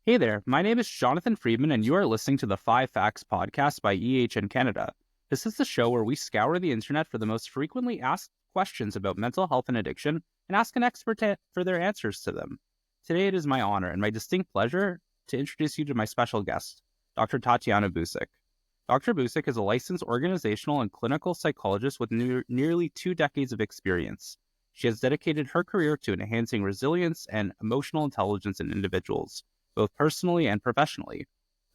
Hey there, my name is Jonathan Friedman, and you are listening to the FAQs podcast by EHN Canada. This is the show where we scour the internet for the most frequently asked questions about mental health and addiction and ask an expert for their answers to them. Today, it is my honor and my distinct pleasure to introduce you to my special guest, Dr. Tatijana Busic. Dr. Busic is a licensed organizational and clinical psychologist with nearly 2 decades of experience. She has dedicated her career to enhancing resilience and emotional intelligence in individuals, both personally and professionally.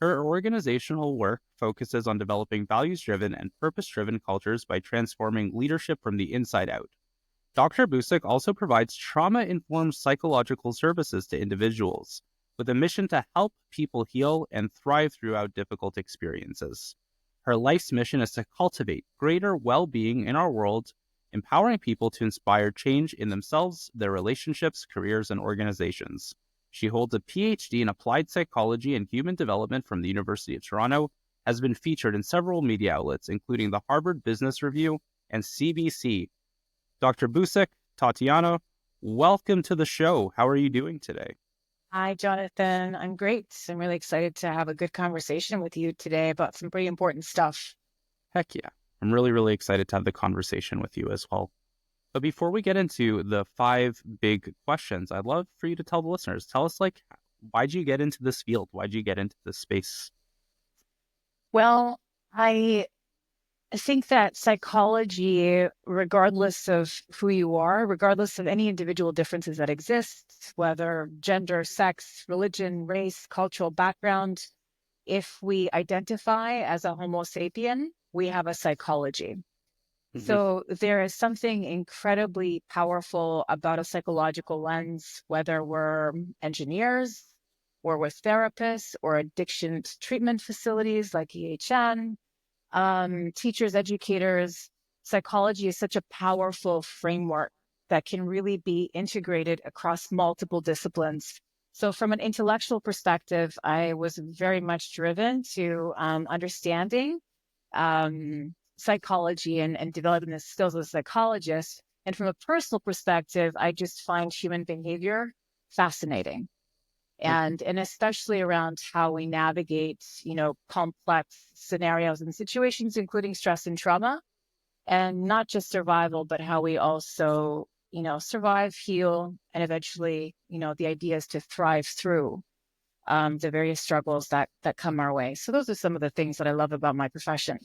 Her organizational work focuses on developing values-driven and purpose-driven cultures by transforming leadership from the inside out. Dr. Busic also provides trauma-informed psychological services to individuals, with a mission to help people heal and thrive throughout difficult experiences. Her life's mission is to cultivate greater well-being in our world, empowering people to inspire change in themselves, their relationships, careers, and organizations. She holds a PhD in applied psychology and human development from the University of Toronto, has been featured in several media outlets, including the Harvard Business Review and CBC. Dr. Busic, Tatijana, welcome to the show. How are you doing today? Hi, Jonathan. I'm great. I'm really excited to have a good conversation with you today about some pretty important stuff. Heck yeah. I'm really excited to have the conversation with you as well. But before we get into the 5 big questions, I'd love for you to tell the listeners, tell us, why'd you get into this field? Why'd you get into this space? Well, I think that psychology, regardless of who you are, regardless of any individual differences that exist, whether gender, sex, religion, race, cultural background, if we identify as a Homo sapien, we have a psychology. So there is something incredibly powerful about a psychological lens, whether we're engineers or we're therapists or addiction treatment facilities like EHN, teachers, educators. Psychology is such a powerful framework that can really be integrated across multiple disciplines. So from an intellectual perspective, I was very much driven to understanding psychology and developing the skills as a psychologist. And from a personal perspective, I just find human behavior fascinating. And especially around how we navigate, complex scenarios and situations, including stress and trauma, and not just survival, but how we also, survive, heal, and eventually, the idea is to thrive through the various struggles that come our way. So those are some of the things that I love about my profession.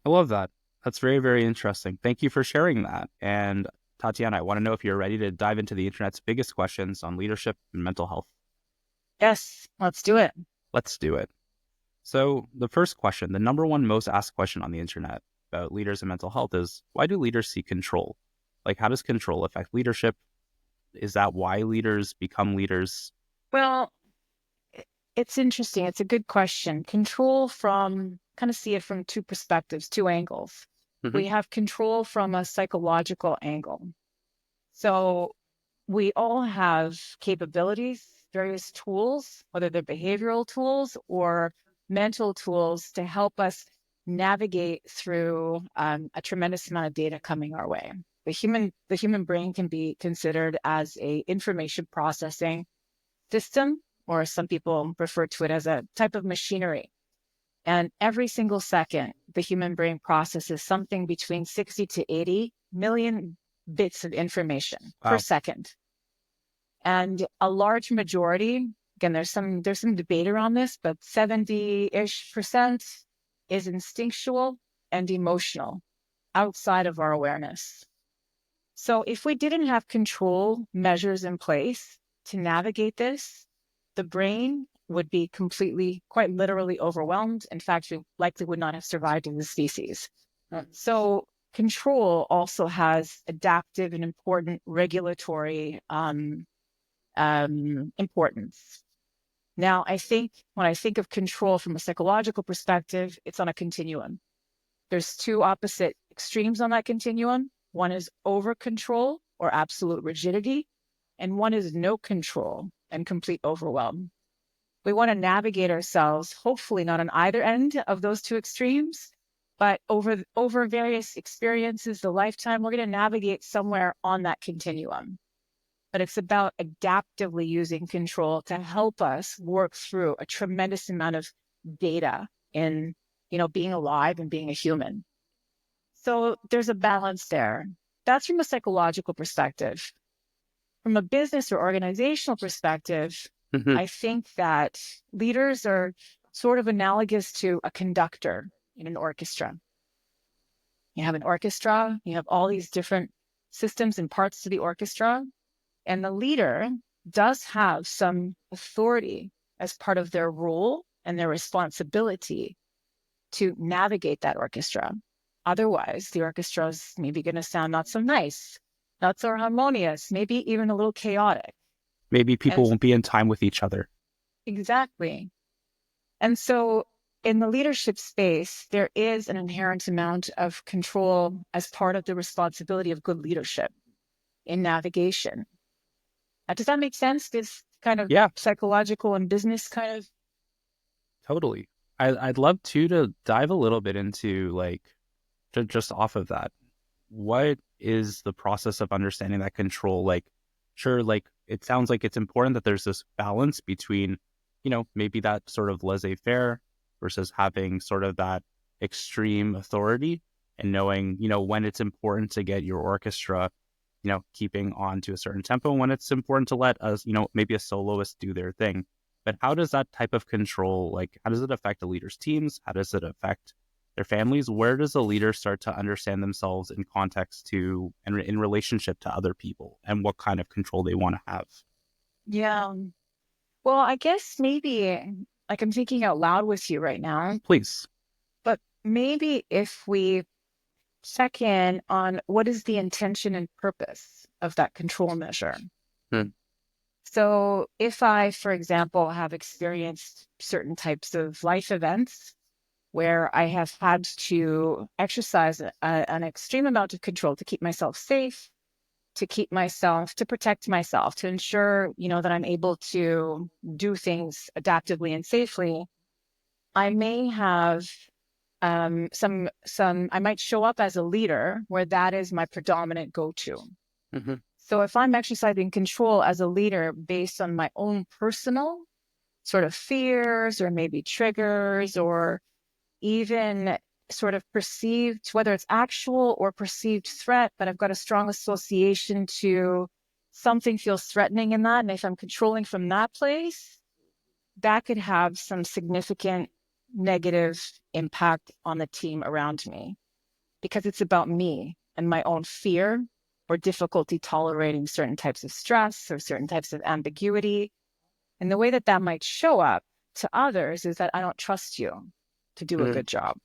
I love that. That's very interesting. Thank you for sharing that. And Tatijana, I want to know if you're ready to dive into the internet's biggest questions on leadership and mental health. Yes, let's do it. Let's do it. So the first question, the number one most asked question on the internet about leaders and mental health is, why do leaders seek control? How does control affect leadership? Is that why leaders become leaders? Well, it's interesting. It's a good question. Control kind of see it from 2 perspectives, 2 angles. We have control from a psychological angle. So we all have capabilities, various tools, whether they're behavioral tools or mental tools to help us navigate through a tremendous amount of data coming our way. The human brain can be considered as a information processing system, or some people refer to it as a type of machinery. And every single second, the human brain processes something between 60 to 80 million bits of information per second. And a large majority, again, there's some debate around this, but 70-ish% is instinctual and emotional outside of our awareness. So if we didn't have control measures in place to navigate this, the brain would be quite literally overwhelmed. In fact, we likely would not have survived in the species. So control also has adaptive and important regulatory importance. Now, I think when I think of control from a psychological perspective, it's on a continuum. There's 2 opposite extremes on that continuum. One is over control or absolute rigidity, and one is no control and complete overwhelm. We want to navigate ourselves, hopefully not on either end of those 2 extremes, but over various experiences, the lifetime, we're going to navigate somewhere on that continuum. but it's about adaptively using control to help us work through a tremendous amount of data in, being alive and being a human. So there's a balance there. That's from a psychological perspective. From a business or organizational perspective, I think that leaders are sort of analogous to a conductor in an orchestra. You have an orchestra, you have all these different systems and parts to the orchestra, and the leader does have some authority as part of their role and their responsibility to navigate that orchestra. Otherwise, the orchestra is maybe going to sound not so nice, not so harmonious, maybe even a little chaotic. Maybe people won't be in time with each other. Exactly. And so in the leadership space, there is an inherent amount of control as part of the responsibility of good leadership in navigation. Does that make sense? This kind of psychological and business kind of? Totally. I'd love to dive a little bit into like just off of that. What is the process of understanding that control? Like, sure, like it sounds like it's important that there's this balance between, maybe that sort of laissez-faire versus having sort of that extreme authority and knowing, when it's important to get your orchestra, keeping on to a certain tempo, when it's important to let us, maybe a soloist do their thing. But how does that type of control, like, how does it affect a leader's teams? How does it affect their families? Where does a leader start to understand themselves in context to and in relationship to other people and what kind of control they want to have? Yeah. Well, I guess maybe like I'm thinking out loud with you right now. Please. But maybe if we check in on what is the intention and purpose of that control measure. So if I, for example, have experienced certain types of life events where I have had to exercise an extreme amount of control to keep myself safe, to protect myself, to ensure, that I'm able to do things adaptively and safely, I may have I might show up as a leader where that is my predominant go-to. So if I'm exercising control as a leader based on my own personal sort of fears or maybe triggers or even sort of perceived, whether it's actual or perceived threat, but I've got a strong association to something feels threatening in that. And if I'm controlling from that place, that could have some significant negative impact on the team around me because it's about me and my own fear or difficulty tolerating certain types of stress or certain types of ambiguity. And the way that that might show up to others is that I don't trust you to do a good job.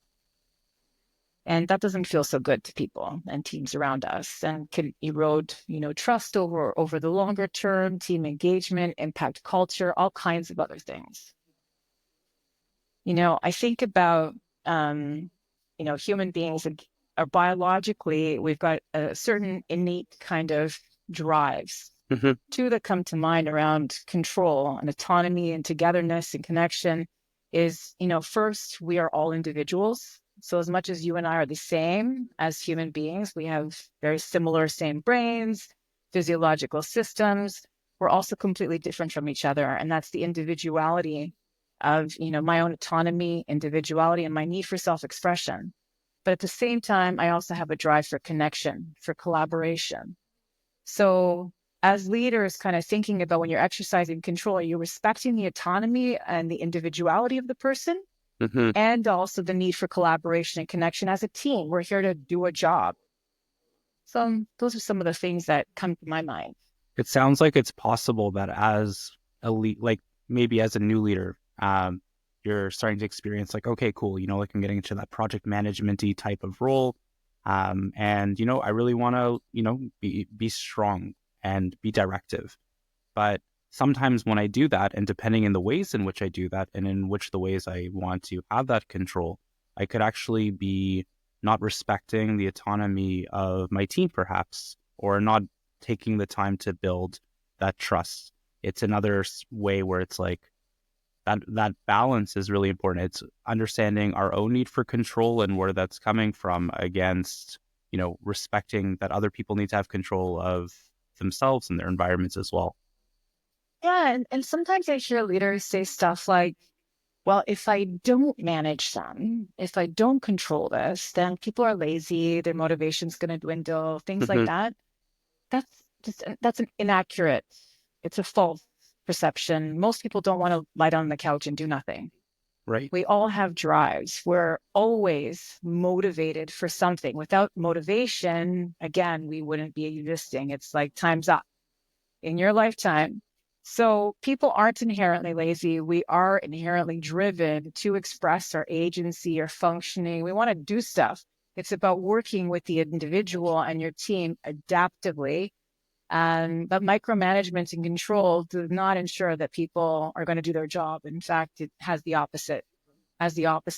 And that doesn't feel so good to people and teams around us and can erode, trust over the longer term, team engagement, impact culture, all kinds of other things. I think about, human beings are biologically, we've got a certain innate kind of drives. Two that come to mind around control and autonomy and togetherness and connection is, first, we are all individuals. So as much as you and I are the same as human beings, we have very similar, same brains, physiological systems. We're also completely different from each other. And that's the individuality of, my own autonomy, individuality, and my need for self-expression. But at the same time, I also have a drive for connection, for collaboration. So as leaders, kind of thinking about when you're exercising control, are you respecting the autonomy and the individuality of the person? And also the need for collaboration and connection as a team. We're here to do a job. So those are some of the things that come to my mind. It sounds like it's possible that as a lead, like maybe as a new leader, you're starting to experience like, okay, cool, like I'm getting into that project management-y type of role. And, I really want to, be strong and be directive. But sometimes when I do that, and depending in the ways in which I do that and in which the ways I want to have that control, I could actually be not respecting the autonomy of my team, perhaps, or not taking the time to build that trust. It's another way where it's like that balance is really important. It's understanding our own need for control and where that's coming from against, respecting that other people need to have control of themselves and their environments as well. Yeah. And sometimes I hear leaders say stuff like, well, if I don't manage them, if I don't control this, then people are lazy, their motivation's going to dwindle, things like that. That's an inaccurate, it's a false perception. Most people don't want to lie down on the couch and do nothing. Right. We all have drives. We're always motivated for something. Without motivation, again, we wouldn't be existing. It's like time's up in your lifetime. So people aren't inherently lazy. We are inherently driven to express our agency or functioning. We want to do stuff. It's about working with the individual and your team adaptively. But micromanagement and control do not ensure that people are going to do their job. In fact, it has the opposite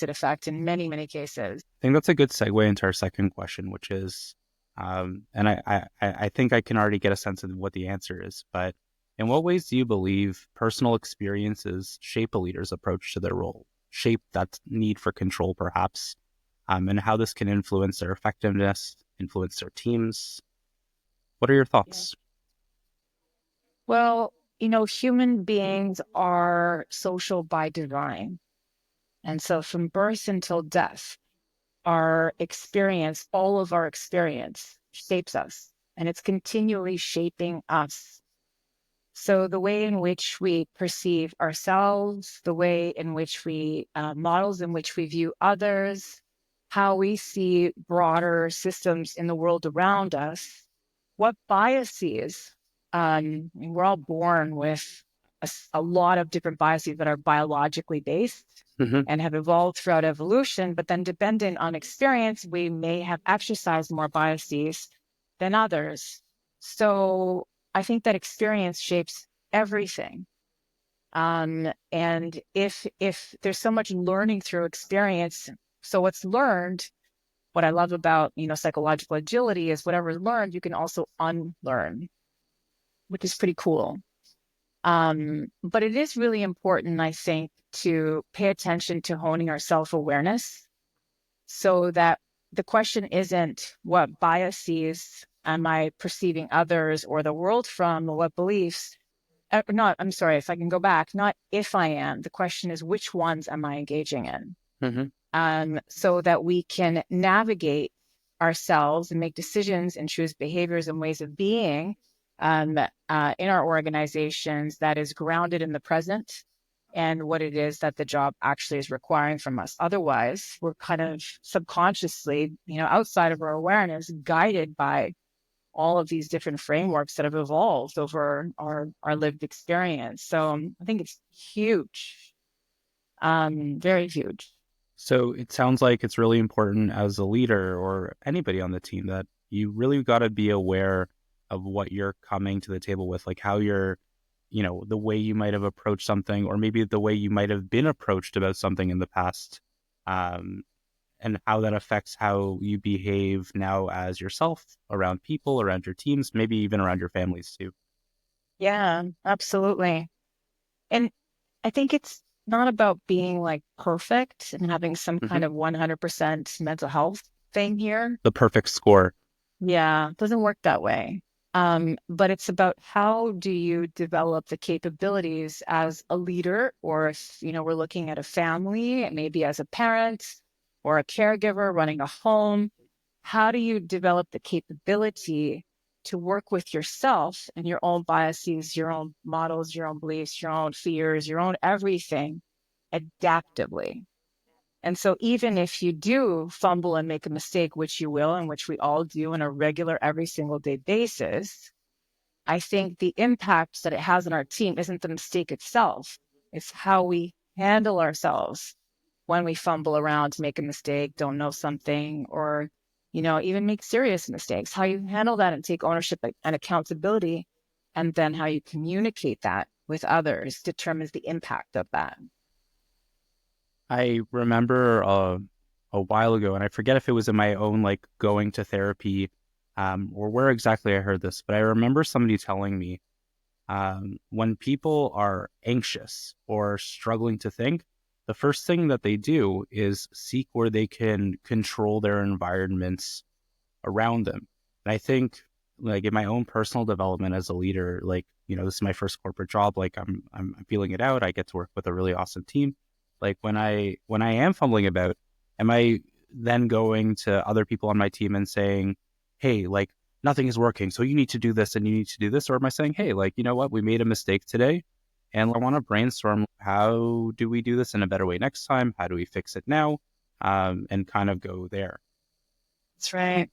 effect in many, many cases. I think that's a good segue into our second question, which is, and I think I can already get a sense of what the answer is, but in what ways do you believe personal experiences shape a leader's approach to their role, shape that need for control perhaps, and how this can influence their effectiveness, influence their teams? What are your thoughts? Well, human beings are social by design. And so from birth until death, all of our experience shapes us, and it's continually shaping us. So the way in which we perceive ourselves, the way in which models in which we view others, how we see broader systems in the world around us, what biases, we're all born with a lot of different biases that are biologically based and have evolved throughout evolution, but then depending on experience, we may have exercised more biases than others. So I think that experience shapes everything. And if there's so much learning through experience, so what's learned, what I love about, psychological agility is whatever's learned, you can also unlearn, which is pretty cool. But it is really important, I think, to pay attention to honing our self-awareness so that the question isn't what biases am I perceiving others or the world from, or what beliefs. I'm sorry, if I can go back, not if I am. The question is, which ones am I engaging in? So that we can navigate ourselves and make decisions and choose behaviors and ways of being in our organizations that is grounded in the present and what it is that the job actually is requiring from us. Otherwise, we're kind of subconsciously, outside of our awareness, guided by all of these different frameworks that have evolved over our lived experience. So I think it's huge, very huge. So it sounds like it's really important as a leader or anybody on the team that you really got to be aware of what you're coming to the table with, like how you're, the way you might have approached something, or maybe the way you might have been approached about something in the past, and how that affects how you behave now as yourself around people, around your teams, maybe even around your families too. Yeah, absolutely. And I think it's not about being like perfect and having some kind of 100% mental health thing here. The perfect score. Yeah, it doesn't work that way. But it's about how do you develop the capabilities as a leader, or if, we're looking at a family, maybe as a parent or a caregiver running a home, how do you develop the capability to work with yourself and your own biases, your own models, your own beliefs, your own fears, your own everything adaptively? And so even if you do fumble and make a mistake, which you will, and which we all do on a regular, every single day basis, I think the impact that it has on our team isn't the mistake itself. It's how we handle ourselves when we fumble around, make a mistake, don't know something, or, even make serious mistakes. How you handle that and take ownership and accountability, and then how you communicate that with others determines the impact of that. I remember a while ago, and I forget if it was in my own, like, going to therapy, or where exactly I heard this, but I remember somebody telling me, when people are anxious or struggling to think, the first thing that they do is seek where they can control their environments around them. And I think like in my own personal development as a leader, like, this is my first corporate job. Like I'm feeling it out. I get to work with a really awesome team. Like when I am fumbling about, am I then going to other people on my team and saying, hey, like nothing is working, so you need to do this and you need to do this? Or am I saying, hey, like, you know what, we made a mistake today and I want to brainstorm, how do we do this in a better way next time? How do we fix it now? And kind of go there. That's right.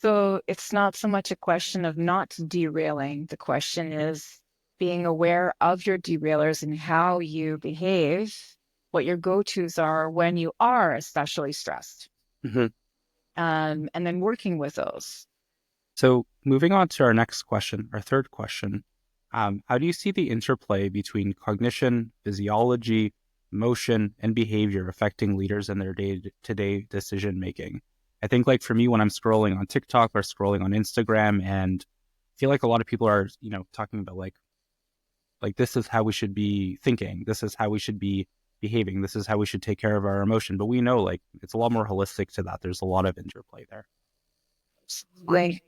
So it's not so much a question of not derailing. The question is being aware of your derailers and how you behave, what your go-tos are when you are especially stressed, Mm-hmm. and then working with those. So moving on to our next question, our third question, how do you see the interplay between cognition, physiology, emotion, and behavior affecting leaders in their day-to-day decision making? I think, like, for me, when I'm scrolling on TikTok or scrolling on Instagram, and I feel like a lot of people are, talking about like this is how we should be thinking, this is how we should be behaving, this is how we should take care of our emotion. But we know, like, it's a lot more holistic to that. There's a lot of interplay there. Absolutely.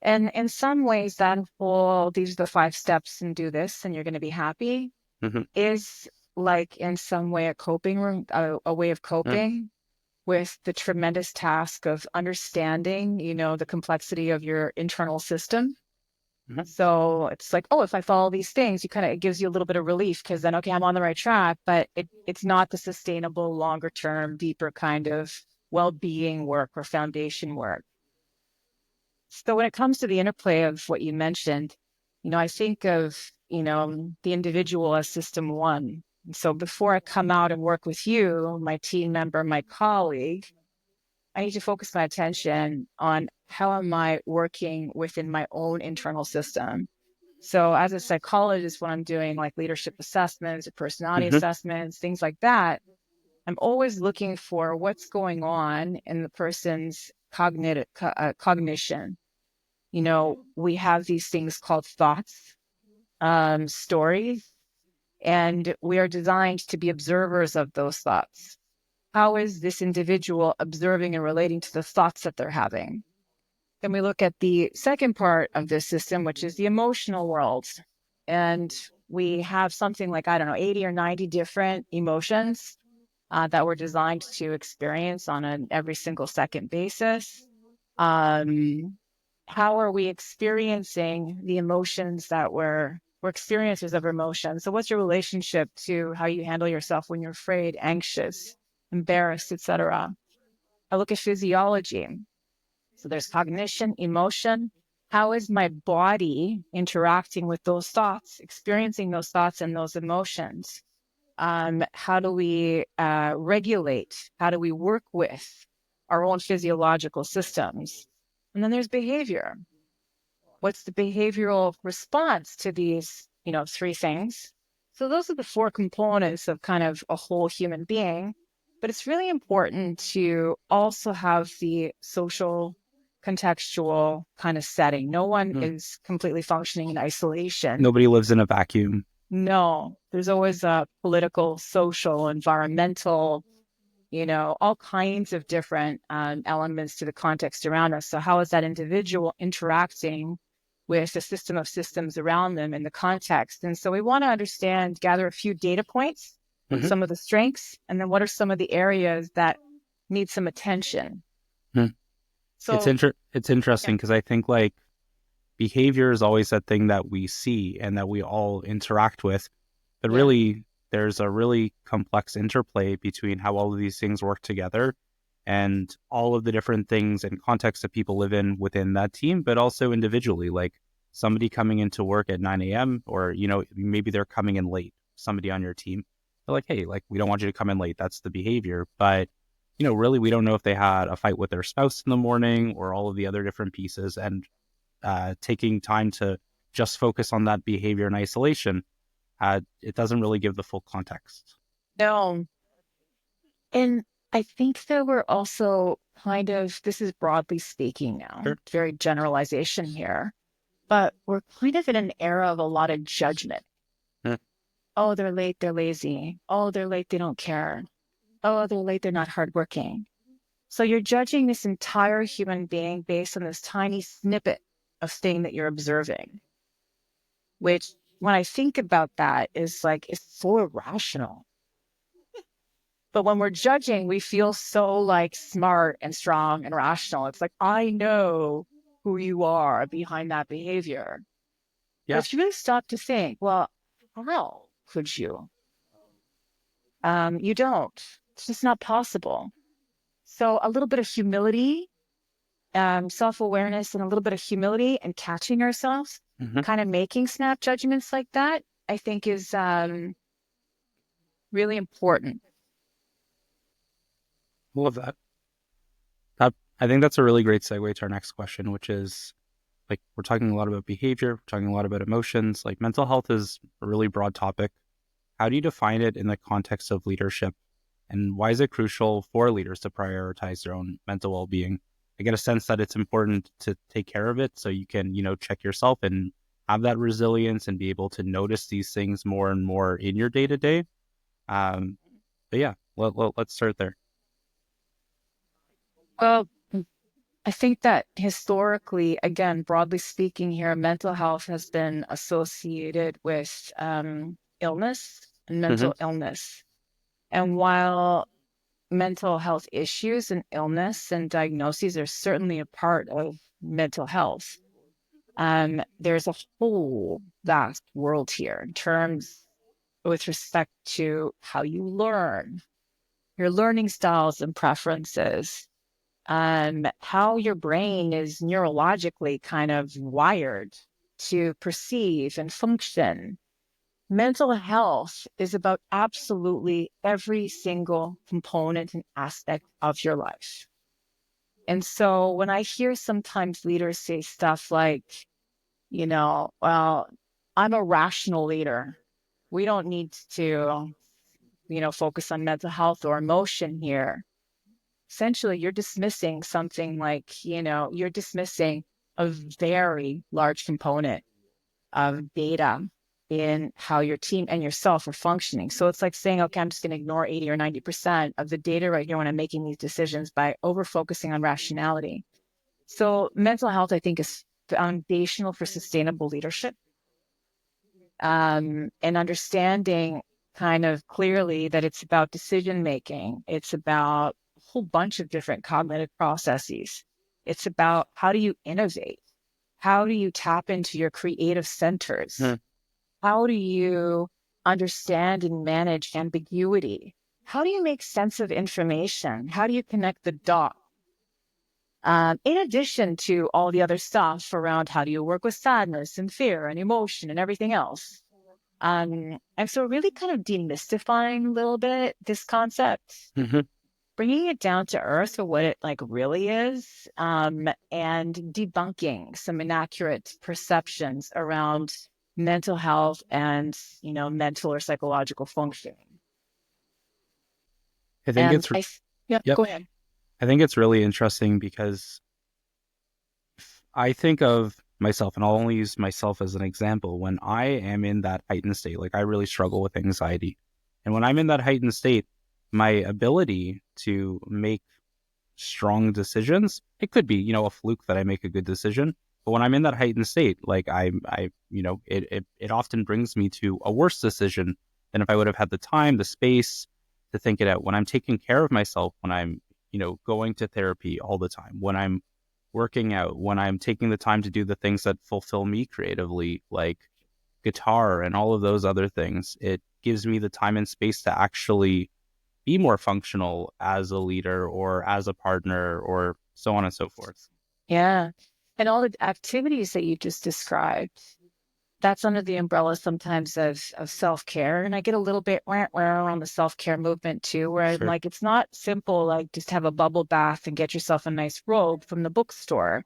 And in some ways, that whole, these are the 5 steps and do this, and you're going to be happy, Mm-hmm. is like in some way a way of coping with the tremendous task of understanding, the complexity of your internal system. Mm-hmm. So it's like, oh, if I follow these things, it gives you a little bit of relief, because then, okay, I'm on the right track, but it's not the sustainable, longer term, deeper kind of well-being work or foundation work. So when it comes to the interplay of what you mentioned, I think of, the individual as system one. And so before I come out and work with you, my team member, my colleague, I need to focus my attention on how am I working within my own internal system. So as a psychologist, when I'm doing like leadership assessments or personality Mm-hmm. assessments, things like that, I'm always looking for what's going on in the person's cognition. We have these things called thoughts, stories, and we are designed to be observers of those thoughts. How is this individual observing and relating to the thoughts that they're having? Then we look at the second part of this system, which is the emotional world. And we have something like, 80 or 90 different emotions that we're designed to experience on an every single second basis. How are we experiencing the emotions that we're experiencers of emotions? So what's your relationship to how you handle yourself when you're afraid, anxious, embarrassed, etc.? I look at physiology. So there's cognition, emotion. How is my body interacting with those thoughts, experiencing those thoughts and those emotions? How do we regulate? How do we work with our own physiological systems? And then there's behavior. What's the behavioral response to these, 3 things? So those are the 4 components of kind of a whole human being. But it's really important to also have the social, contextual kind of setting. No one is completely functioning in isolation. Nobody lives in a vacuum. No, there's always a political, social, environmental, all kinds of different elements to the context around us. So how is that individual interacting with the system of systems around them in the context? And so we want to understand, gather a few data points, some of the strengths, and then what are some of the areas that need some attention. So It's interesting because I think, like, behavior is always that thing that we see and that we all interact with, but really there's a really complex interplay between how all of these things work together and all of the different things and contexts that people live in within that team, but also individually. Like somebody coming into work at 9 a.m. or, maybe they're coming in late, somebody on your team. They're like, hey, like, we don't want you to come in late. That's the behavior. But, really, we don't know if they had a fight with their spouse in the morning or all of the other different pieces. And taking time to just focus on that behavior in isolation, it doesn't really give the full context. No. And I think that we're also kind of, this is broadly speaking now, very generalization here, but we're kind of in an era of a lot of judgment. Oh, they're late, they're lazy. Oh, they're late, they don't care. Oh, they're late, they're not hardworking. So you're judging this entire human being based on this tiny snippet of thing that you're observing, which when I think about that is like, it's so irrational. But when we're judging, we feel so like smart and strong and rational. It's like, I know who you are behind that behavior. But Yeah. if you really stop to think, well, how could you? You don't. It's just not possible. So a little bit of humility, self-awareness, and a little bit of humility and catching ourselves, Hmm. kind of making snap judgments like that, I think is really important. Love that. I think that's a really great segue to our next question, which is like we're talking a lot about behavior, we're talking a lot about emotions. Like mental health is a really broad topic. How do you define it in the context of leadership? And why is it crucial for leaders to prioritize their own mental well-being? I get a sense that it's important to take care of it so you can, check yourself and have that resilience and be able to notice these things more and more in your day-to-day. But yeah, let's start there. Well, I think that historically, again, broadly speaking here, mental health has been associated with illness and Hmm. mental illness. And while mental health issues and illness and diagnoses are certainly a part of mental health, there's a whole vast world here in terms with respect to how you learn, your learning styles and preferences, how your brain is neurologically kind of wired to perceive and function. Mental health is about absolutely every single component and aspect of your life. And so when I hear sometimes leaders say stuff like, well, I'm a rational leader. We don't need to, focus on mental health or emotion here. Essentially, you're dismissing something like, you're dismissing a very large component of data in how your team and yourself are functioning. So it's like saying, okay, I'm just going to ignore 80 or 90% of the data right here when I'm making these decisions by over focusing on rationality. So mental health, I think, is foundational for sustainable leadership, and understanding kind of clearly that it's about decision making. It's about a whole bunch of different cognitive processes. It's about how do you innovate? How do you tap into your creative centers? Hmm. How do you understand and manage ambiguity? How do you make sense of information? How do you connect the dots? In addition to all the other stuff around how do you work with sadness and fear and emotion and everything else. And so really kind of demystifying a little bit this concept, Hmm. bringing it down to earth for what it like really is, and debunking some inaccurate perceptions around mental health and, mental or psychological functioning. I think And it's, yeah, yep. go ahead. I think it's really interesting because I think of myself, and I'll only use myself as an example. When I am in that heightened state, like I really struggle with anxiety. And when I'm in that heightened state, my ability to make strong decisions, it could be, a fluke that I make a good decision. But when I'm in that heightened state, like it often brings me to a worse decision than if I would have had the time, the space to think it out. When I'm taking care of myself, when I'm, going to therapy all the time, when I'm working out, when I'm taking the time to do the things that fulfill me creatively, like guitar and all of those other things, it gives me the time and space to actually be more functional as a leader or as a partner or so on and so forth. Yeah. And all the activities that you just described, that's under the umbrella sometimes of self-care. And I get a little bit on the self-care movement too, where I'm Sure. like, it's not simple, like just have a bubble bath and get yourself a nice robe from the bookstore.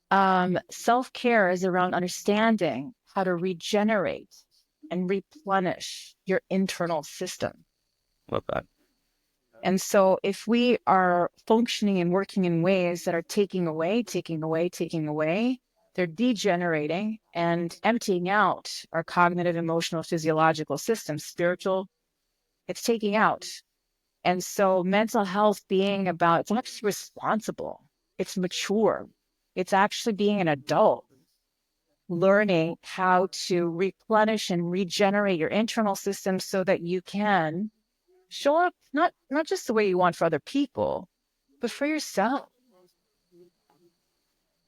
Self-care is around understanding how to regenerate and replenish your internal system. Love that. And so if we are functioning and working in ways that are taking away, they're degenerating and emptying out our cognitive, emotional, physiological systems, spiritual, it's taking out. And so mental health being about, it's actually responsible, it's mature, It's actually being an adult, learning how to replenish and regenerate your internal system so that you can show up not just the way you want for other people, but for yourself,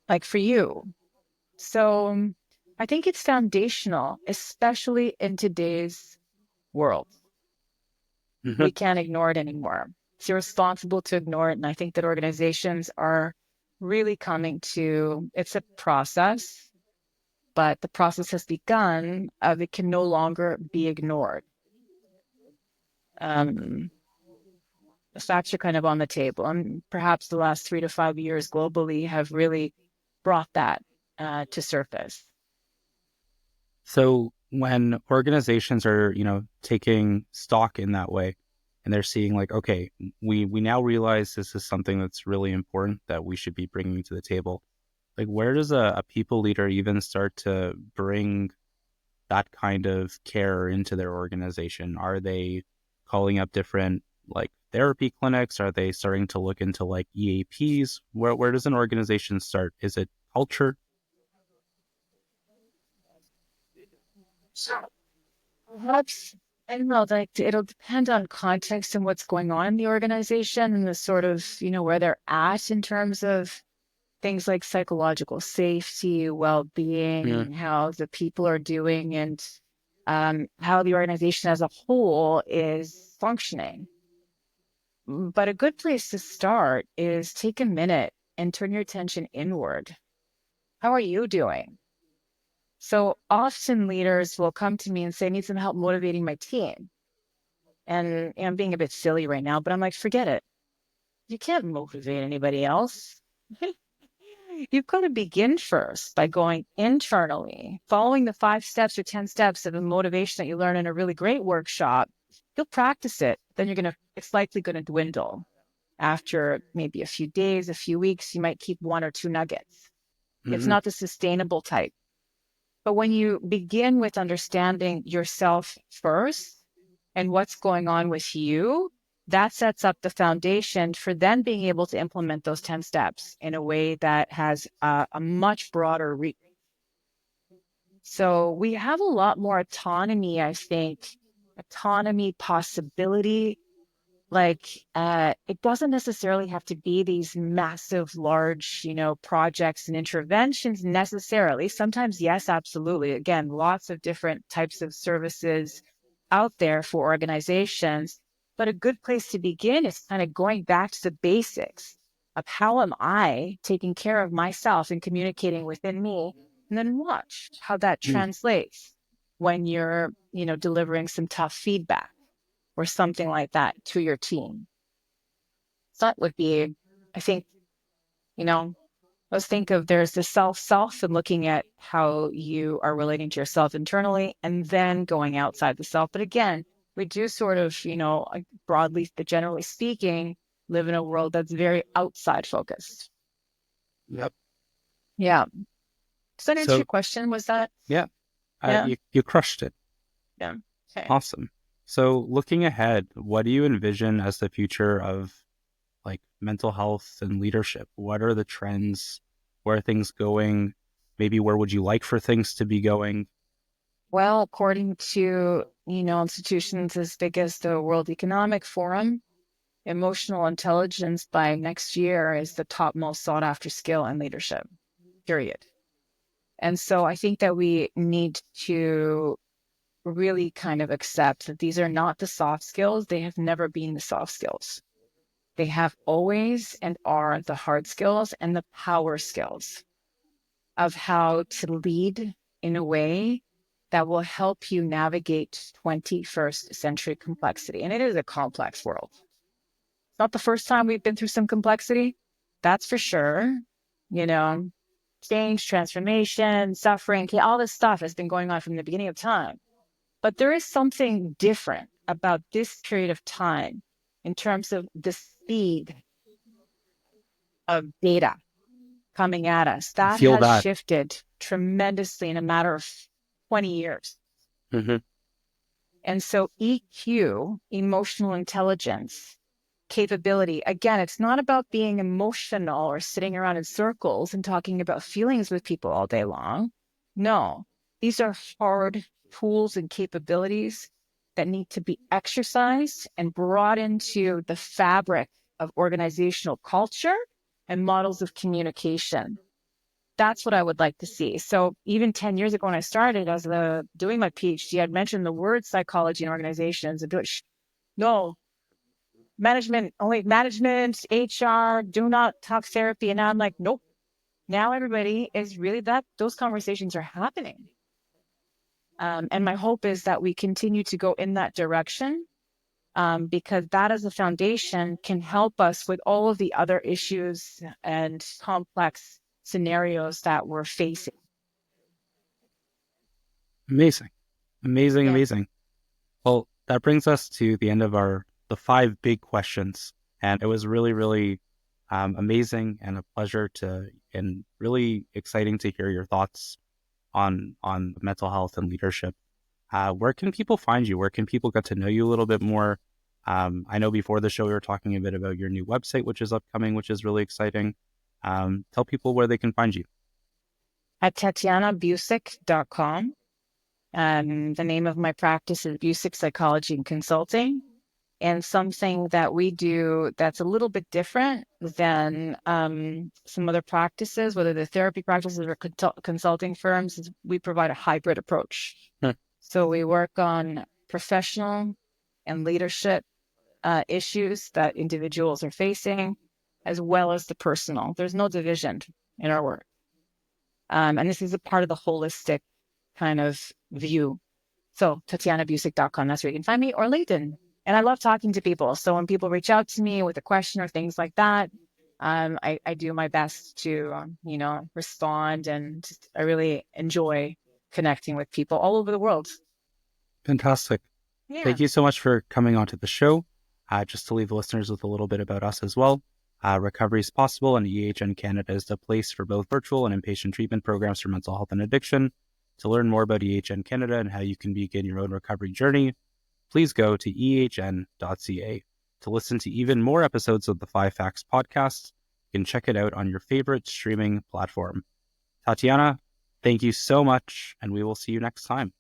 like for you. So I think it's foundational, especially in today's world. We can't ignore it anymore. It's irresponsible to ignore it. And I think that organizations are really coming to, it's a process, but the process has begun. It can no longer be ignored. The facts are kind of on the table. And perhaps the last 3 to 5 years globally have really brought that to surface. So when organizations are, taking stock in that way, and they're seeing like, okay, we now realize this is something that's really important that we should be bringing to the table. Like, where does a people leader even start to bring that kind of care into their organization? Are they calling up different like therapy clinics? Are they starting to look into like EAPs? Where does an organization start? Is it culture? Perhaps, I don't know, like it'll depend on context and what's going on in the organization and the sort of, where they're at in terms of things like psychological safety, well-being, how the people are doing, and how the organization as a whole is functioning. But a good place to start is take a minute and turn your attention inward. How are you doing? So often leaders will come to me and say, I need some help motivating my team. And I'm being a bit silly right now, but I'm like, forget it. You can't motivate anybody else. You've got to begin first by going internally, following the 5 steps or 10 steps of the motivation that you learn in a really great workshop. You'll practice it. Then it's likely going to dwindle. After maybe a few days, a few weeks, you might keep 1 or 2 nuggets. It's not the sustainable type. But when you begin with understanding yourself first and what's going on with you, that sets up the foundation for then being able to implement those 10 steps in a way that has a much broader reach. So we have a lot more autonomy, I think, autonomy, possibility. Like it doesn't necessarily have to be these massive, large, projects and interventions necessarily. Sometimes, yes, absolutely. Again, lots of different types of services out there for organizations. But a good place to begin is kind of going back to the basics of how am I taking care of myself and communicating within me, and then watch how that translates when you're, delivering some tough feedback or something like that to your team. So that would be, I think, let's think of there's the self and looking at how you are relating to yourself internally and then going outside the self. But again, we do sort of, broadly, generally speaking, live in a world that's very outside focused. Yep. Yeah. Does that answer your question? Was that? Yeah. Yeah. You crushed it. Yeah. Okay. Awesome. So looking ahead, what do you envision as the future of like mental health and leadership? What are the trends? Where are things going? Maybe where would you like for things to be going? Well, according to, institutions as big as the World Economic Forum, emotional intelligence by next year is the top most sought after skill in leadership, period. And so I think that we need to really kind of accept that these are not the soft skills. They have never been the soft skills. They have always and are the hard skills and the power skills of how to lead in a way that will help you navigate 21st century complexity. And it is a complex world. It's not the first time we've been through some complexity. That's for sure. Change, transformation, suffering, all this stuff has been going on from the beginning of time. But there is something different about this period of time in terms of the speed of data coming at us. That Feel has that. shifted tremendously in a matter of 20 years. Mm-hmm. And so EQ, emotional intelligence, capability. Again, it's not about being emotional or sitting around in circles and talking about feelings with people all day long. No, these are hard tools and capabilities that need to be exercised and brought into the fabric of organizational culture and models of communication. That's what I would like to see. So even 10 years ago when I started as doing my PhD, I'd mentioned the word psychology in organizations and no, only management, HR, do not talk therapy. And now I'm like, nope. Now everybody is really those conversations are happening. And my hope is that we continue to go in that direction, because that as a foundation can help us with all of the other issues and complex scenarios that we're facing. Amazing. Amazing, Yeah. amazing. Well, that brings us to the end of the 5 big questions. And it was really, really amazing and a pleasure and really exciting to hear your thoughts on mental health and leadership. Where can people find you? Where can people get to know you a little bit more? I know before the show we were talking a bit about your new website, which is upcoming, which is really exciting. Tell people where they can find you. At tatijanabusic.com. The name of my practice is Busic Psychology and Consulting. And something that we do that's a little bit different than some other practices, whether they're therapy practices or consulting firms, is we provide a hybrid approach. So we work on professional and leadership issues that individuals are facing, as well as the personal. There's no division in our work. And this is a part of the holistic kind of view. So tatijanabusic.com, that's where you can find me, or LinkedIn. And I love talking to people. So when people reach out to me with a question or things like that, I do my best to, respond. And I really enjoy connecting with people all over the world. Fantastic. Yeah. Thank you so much for coming onto the show. Just to leave the listeners with a little bit about us as well. Recovery is possible, and EHN Canada is the place for both virtual and inpatient treatment programs for mental health and addiction. To learn more about EHN Canada and how you can begin your own recovery journey, please go to ehn.ca. To listen to even more episodes of the 5 FAQs podcast, you can check it out on your favorite streaming platform. Tatijana, thank you so much, and we will see you next time.